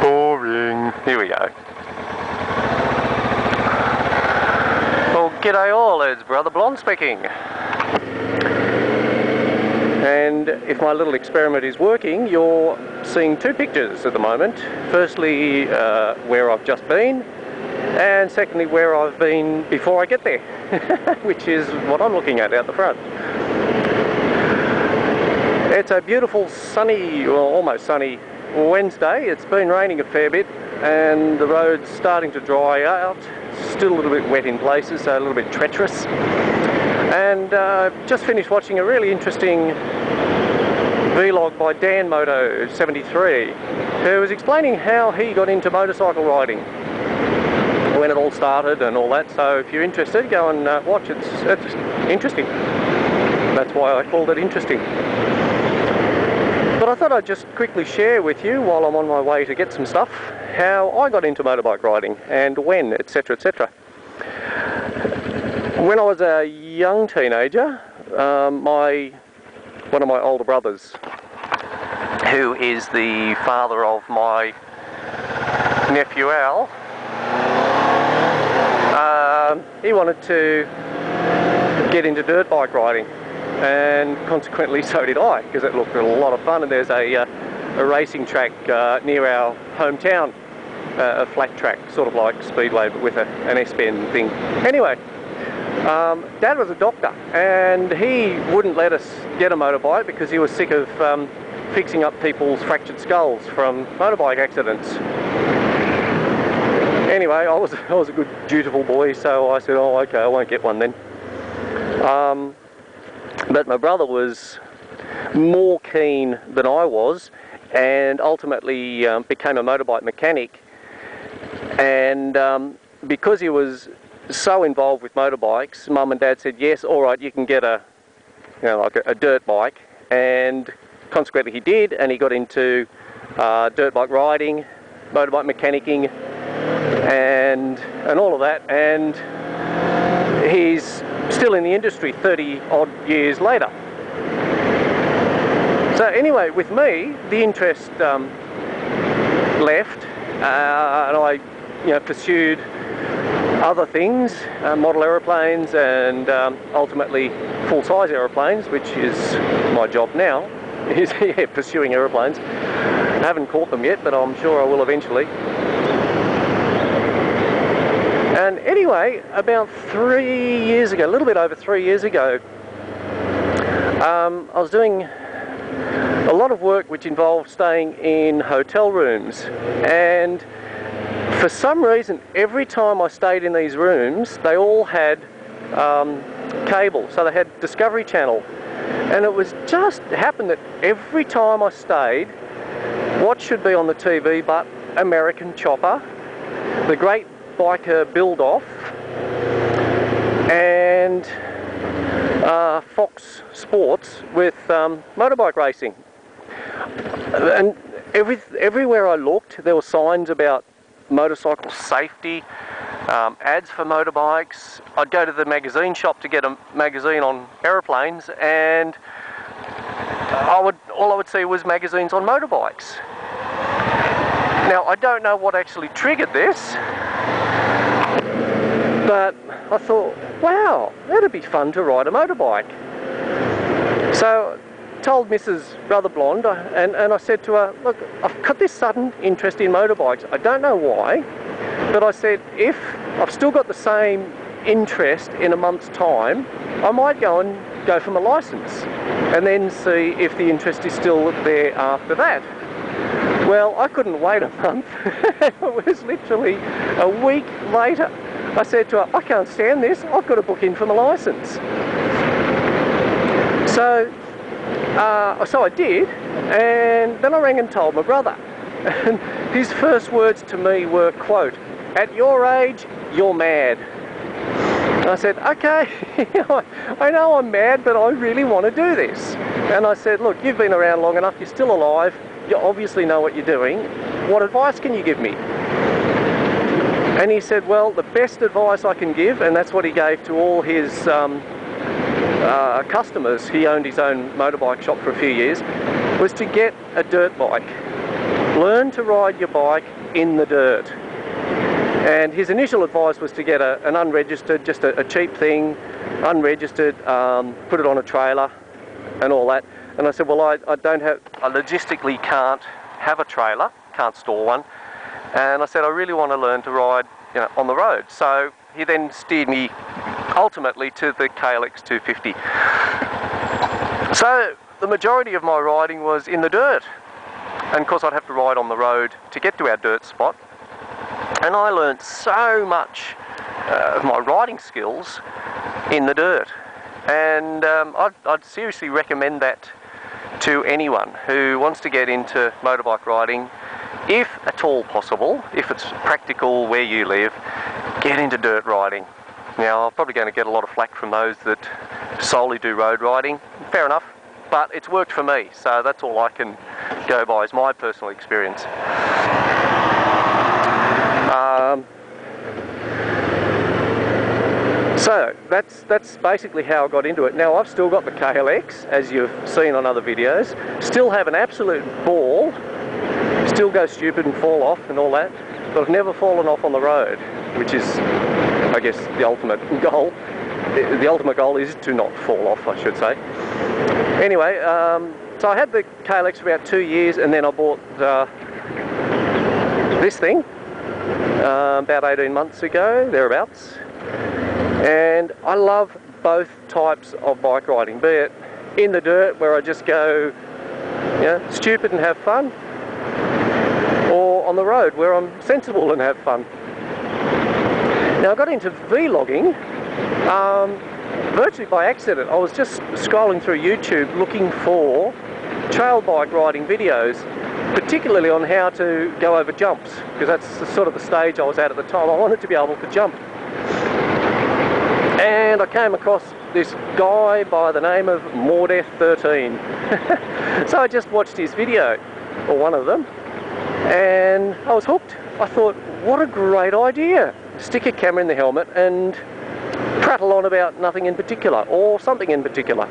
Boring. Here we go. Well, g'day all, it's Brother Blonde speaking. And if my little experiment is working, you're seeing two pictures at the moment. Firstly, where I've just been, and secondly, where I've been before I get there, which is what I'm looking at out the front. It's a beautiful sunny, well, almost sunny Wednesday. It's been raining a fair bit and the road's starting to dry out. Still a little bit wet in places, so a little bit treacherous. And just finished watching a really interesting vlog by Danmoto73, who was explaining how he got into motorcycle riding, when it all started and all that. So if you're interested, go and watch. It's interesting. That's why I called it interesting. But I thought I'd just quickly share with you, while I'm on my way to get some stuff, how I got into motorbike riding and when, etc, etc. When I was a young teenager, one of my older brothers, who is the father of my nephew Al, he wanted to get into dirt bike riding, and consequently so did I, because it looked a lot of fun. And there's a racing track near our hometown, a flat track, sort of like Speedway but with an S-bend thing. Anyway, Dad was a doctor and he wouldn't let us get a motorbike because he was sick of fixing up people's fractured skulls from motorbike accidents. Anyway, I was a good, dutiful boy, so I said, oh, okay, I won't get one then. But my brother was more keen than I was, and ultimately became a motorbike mechanic. And because he was so involved with motorbikes, Mum and Dad said, yes, all right, you can get like a dirt bike. And consequently he did, and he got into dirt bike riding, motorbike mechanicking, and all of that. And he's still in the industry 30 odd years later. So anyway, with me, the interest left, and I pursued other things, model aeroplanes, and ultimately full-size aeroplanes, which is my job now, is pursuing aeroplanes. I haven't caught them yet, but I'm sure I will eventually. And anyway, about 3 years ago, a little bit over 3 years ago, I was doing a lot of work which involved staying in hotel rooms, and for some reason every time I stayed in these rooms they all had cable, so they had Discovery Channel, and it was just happened that every time I stayed, what should be on the TV but American Chopper, the Great Biker Build-Off, and Fox Sports with motorbike racing. And everywhere I looked there were signs about motorcycle safety, ads for motorbikes. I'd go to the magazine shop to get a magazine on aeroplanes, and all I would see was magazines on motorbikes. Now I don't know what actually triggered this, but I thought, wow, that'd be fun to ride a motorbike. So I told Mrs. Brother Blonde, and I said to her, look, I've got this sudden interest in motorbikes. I don't know why, but I said, if I've still got the same interest in a month's time, I might go for my license and then see if the interest is still there after that. Well, I couldn't wait a month. It was literally a week later. I said to her, I can't stand this, I've got to book in for my license. So I did, and then I rang and told my brother. And his first words to me were, quote, "At your age, you're mad." And I said, okay, I know I'm mad, but I really want to do this. And I said, look, you've been around long enough, you're still alive, you obviously know what you're doing. What advice can you give me? And he said, well, the best advice I can give, and that's what he gave to all his customers, he owned his own motorbike shop for a few years, was to get a dirt bike. learn to ride your bike in the dirt. And his initial advice was to get an unregistered, just a cheap thing, unregistered, put it on a trailer and all that. And I said, well, I logistically can't have a trailer, can't store one. And I said, I really want to learn to ride, you know, on the road. So he then steered me ultimately to the KLX 250. So the majority of my riding was in the dirt. And of course I'd have to ride on the road to get to our dirt spot. And I learned so much of my riding skills in the dirt. And I'd seriously recommend that to anyone who wants to get into motorbike riding, if at all possible, if it's practical where you live, get into dirt riding. Now, I'm probably going to get a lot of flack from those that solely do road riding. Fair enough, but it's worked for me, so that's all I can go by, is my personal experience. So that's basically how I got into it. Now, I've still got the KLX, as you've seen on other videos. Still have an absolute ball. Still go stupid and fall off and all that. But I've never fallen off on the road, which is, I guess, the ultimate goal. The ultimate goal is to not fall off, I should say. Anyway, so I had the KLX for about 2 years, and then I bought this thing about 18 months ago, thereabouts. And I love both types of bike riding, be it in the dirt where I just go, you know, stupid and have fun, or on the road where I'm sensible and have fun. Now, I got into vlogging virtually by accident. I was just scrolling through YouTube looking for trail bike riding videos, particularly on how to go over jumps, because that's sort of the stage I was at the time. I wanted to be able to jump. And I came across this guy by the name of Danmoto73. So I just watched his video, or one of them, and I was hooked. I thought, what a great idea. Stick a camera in the helmet and prattle on about nothing in particular, or something in particular.